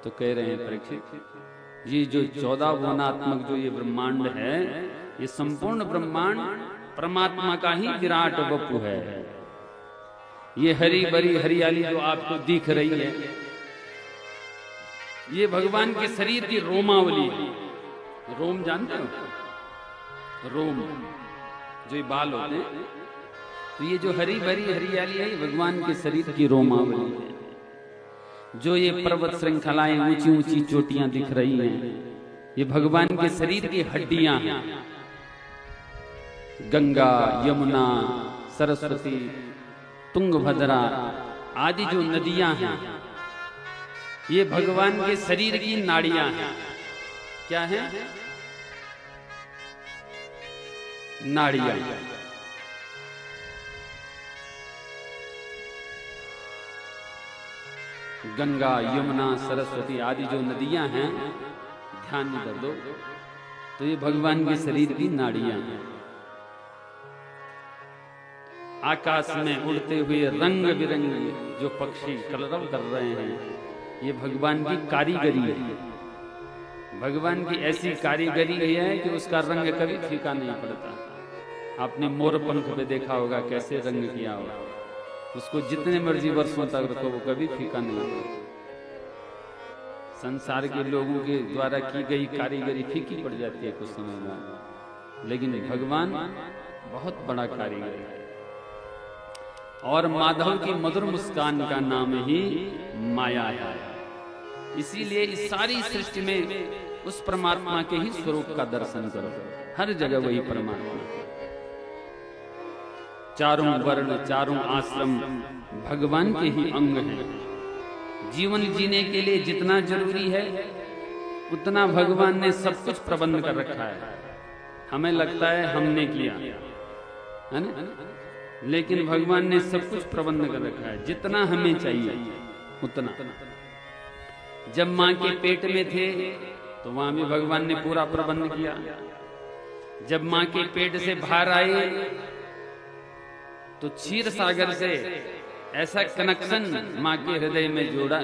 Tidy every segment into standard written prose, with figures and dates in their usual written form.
तो कह रहे हैं परीक्षित, ये जो 14 भुवनात्मक जो ये ब्रह्मांड है, ये संपूर्ण ब्रह्मांड परमात्मा का ही विराट वपु है। ये हरी भरी हरियाली जो आपको दिख रही है, ये भगवान के शरीर की रोमावली है। रोम जानते हो? रोम जो ये बाल होते हैं, तो ये जो हरी भरी हरियाली है, ये भगवान के शरीर की रोमावली है। जो ये पर्वत श्रृंखलाएं ऊंची ऊंची चोटियां दिख रही हैं, ये भगवान के शरीर की हड्डियां हैं। गंगा, यमुना, सरस्वती, तुंगभद्रा आदि जो नदियां हैं, ये भगवान के शरीर की नाड़ियां हैं। क्या है? नाड़ियां। गंगा, यमुना, सरस्वती आदि जो नदियां हैं, ध्यान में कर दो, तो ये भगवान के शरीर की नाड़ियां हैं। आकाश में उड़ते हुए रंग बिरंगे जो पक्षी कलरव कर रहे हैं, ये भगवान की कारीगरी है। भगवान की ऐसी कारीगरी है कि उसका रंग कभी फीका नहीं पड़ता। आपने मोर पंख पे देखा होगा कैसे रंग किया होगा, उसको जितने मर्जी वर्षों तक रखो वो कभी फीका नहीं होता। संसार के लोगों के द्वारा की गई कारीगरी फीकी पड़ जाती है कुछ समय बाद, लेकिन भगवान बहुत बड़ा कारीगर है। और माधव की मधुर मुस्कान का नाम ही माया है। इसीलिए इस सारी सृष्टि में उस परमात्मा के ही स्वरूप का दर्शन करो, हर जगह वही परमात्मा। चारों वर्ण, चारों आश्रम भगवान के ही अंग हैं। जीवन जीने के लिए जितना जरूरी है उतना भगवान ने सब कुछ प्रबंध कर रखा है। हमें लगता है हमने किया है ना, लेकिन भगवान ने सब कुछ प्रबंध कर रखा है, जितना हमें चाहिए उतना। जब मां के पेट में थे तो वहां भी भगवान ने पूरा प्रबंध किया। जब मां के पेट से बाहर आए तो क्षीर सागर से ऐसा कनेक्शन मां के हृदय में जोड़ा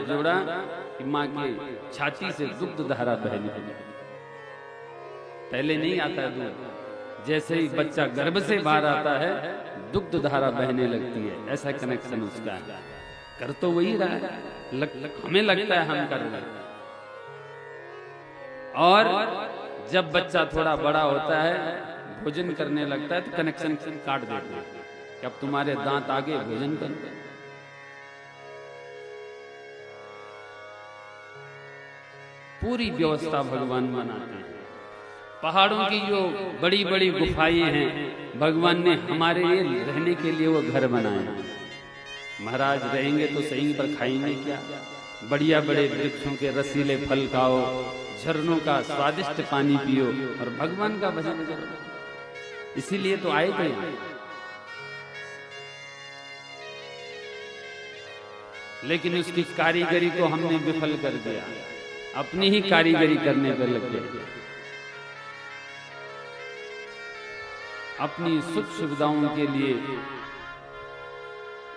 कि मां के छाती से दुग्ध धारा बहने लगी। पहले नहीं आता दूध, जैसे ही बच्चा गर्भ से बाहर आता है दुग्ध धारा बहने लगती है। ऐसा कनेक्शन उसका है। कर तो वही रहा है, हमें लगता है हम कर रहे हैं। और जब बच्चा थोड़ा बड़ा होता है, भोजन करने लगता है, तो कनेक्शन काट देते हैं कि अब तुम्हारे दांत आगे भोजन करते। पूरी व्यवस्था भगवान बनाते हैं। पहाड़ों की जो बड़ी बड़ी गुफाएं हैं, भगवान ने हमारे लिए रहने के लिए वो घर बनाए हैं। महाराज रहेंगे तो सही, पर खाएंगे क्या? बढ़िया बड़े वृक्षों के रसीले फल खाओ, झरनों का स्वादिष्ट पानी पियो और भगवान का भजन करो। इसीलिए तो आए थे। लेकिन उसकी कारीगरी को हमने विफल कर दिया, अपनी ही कारीगरी करने पर लग गए। अपनी सुख सुविधाओं के लिए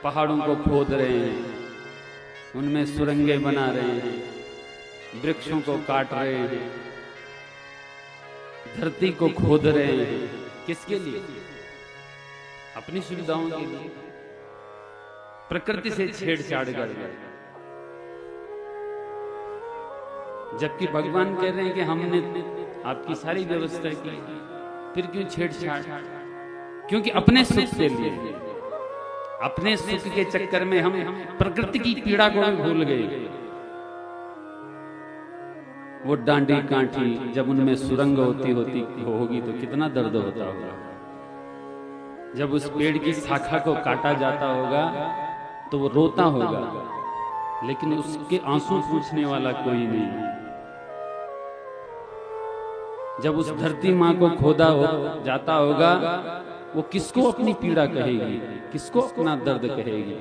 पहाड़ों को खोद रहे हैं, उनमें सुरंगें बना रहे हैं, वृक्षों को काट रहे हैं, धरती को खोद रहे हैं। किसके लिए? अपनी सुविधाओं के लिए। प्रकृति से छेड़छाड़ कर रहे। जबकि भगवान कह रहे हैं कि हमने आपकी सारी व्यवस्था की, फिर क्यों छेड़छाड़? क्योंकि अपने सुख के लिए, अपने सुख के चक्कर में हम प्रकृति की पीड़ा को भी भूल गए। वो डांडी कांठी जब उनमें सुरंग होगी तो कितना दर्द होता होगा। जब उस पेड़ की शाखा को काटा जाता होगा तो वो रोता होगा, लेकिन उसके आंसू पूछने वाला कोई नहीं। जब उस धरती मां को खोदा जाता होगा, वो किसको अपनी पीड़ा कहेगी, किसको अपना दर्द कहेगी?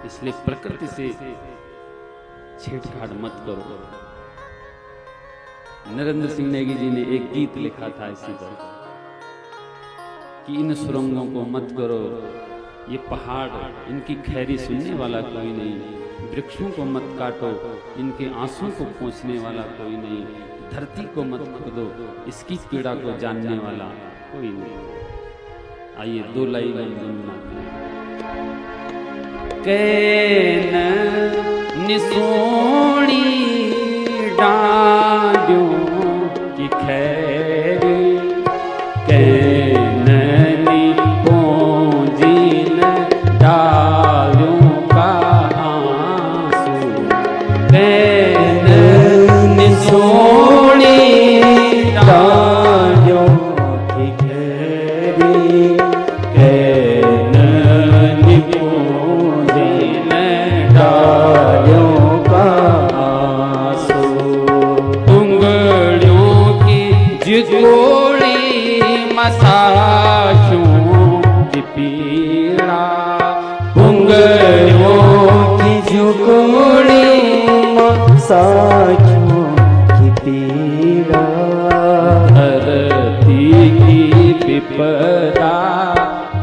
इसलिए प्रकृति से छेड़छाड़ मत करो। नरेंद्र सिंह नेगी जी ने एक गीत लिखा था इसी पर कि इन सुरंगों को मत करो, ये पहाड़, इनकी खैरी सुनने वाला कोई नहीं। वृक्षों को मत काटो, इनके आंसुओं को पोंछने वाला कोई नहीं। धरती को मत खोदो, इसकी पीड़ा को जानने वाला कोई नहीं। आइए दो लाइन गुनगुनाते हैं। कैन निसोणी डांडियों की खैरी, कैन निपोंजीन डालियों का आंसू, कैन निसोणी डालियों की खैरी, कैन निपोंजीन डालियों का आंसू, उंगलियों की जिगोड़ी मसाजों की पीड़ा, उंगलियों की जिगोड़ी मसाजों की पीड़ा, धरती की विपदा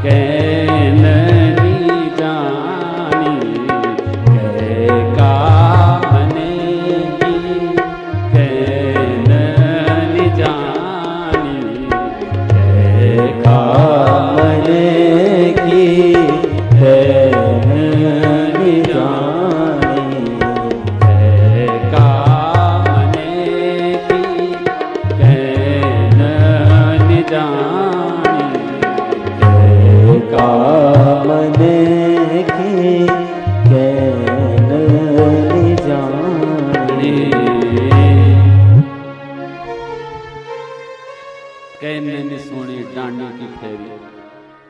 कैननी जानी, कै का बनेगी कैननी जानी, कै का बनेगी कैननी जानी, कै का बनेगी कैननी जानी, कै का बनेगी कैननी जानी। कैननी सोनी डांडी की खैरी,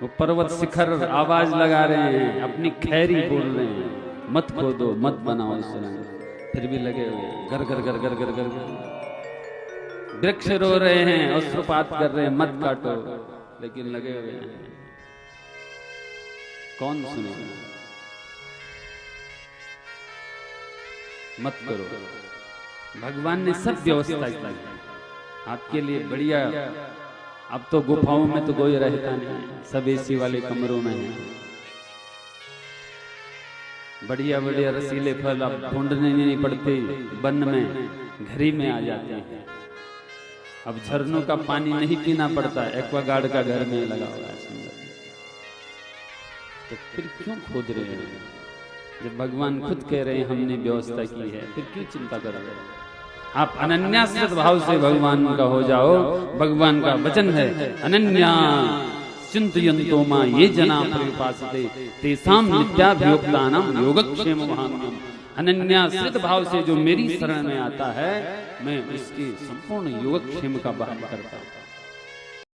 वो पर्वत शिखर आवाज लगा रहे हैं, अपनी खैरी बोल रहे हैं, मत खोदो, मत बनाओ सुरंग, फिर भी लगे हुए गर गर गर गर गर गर गर। वृक्ष रो रहे हैं, अश्रुपात कर रहे हैं, मत काटो, लेकिन लगे हुए हैं। कौन सुनेगा? मत करो। भगवान ने सब व्यवस्था की आपके लिए बढ़िया। अब तो गुफाओं में तो कोई रहता नहीं, सब एसी वाले कमरों में है। बढ़िया बढ़िया रसीले फल अब ढूंढने नहीं पड़ते, वन में घर ही में आ जाते हैं। अब झरनों का पानी नहीं पीना पड़ता, एक्वागार्ड का घर में लगा हुआ है सुंदर। तो फिर क्यों खोद रहे हैं? जब भगवान खुद कह रहे हैं हमने व्यवस्था की है, फिर क्यों चिंता कर रहे हैं? आप अनन्याश्रित भाव से भगवान का हो जाओ। भगवान का वचन है, अनन्या चिंतयन्तो मां ये जना परिपासते तेषां नित्याभियुक्तानां योगक्षेम वहाम्यहम्। अनन्याश्रित भाव से जो मेरी शरण में आता है, मैं उसके संपूर्ण योगक्षेम का वहन करता हूं।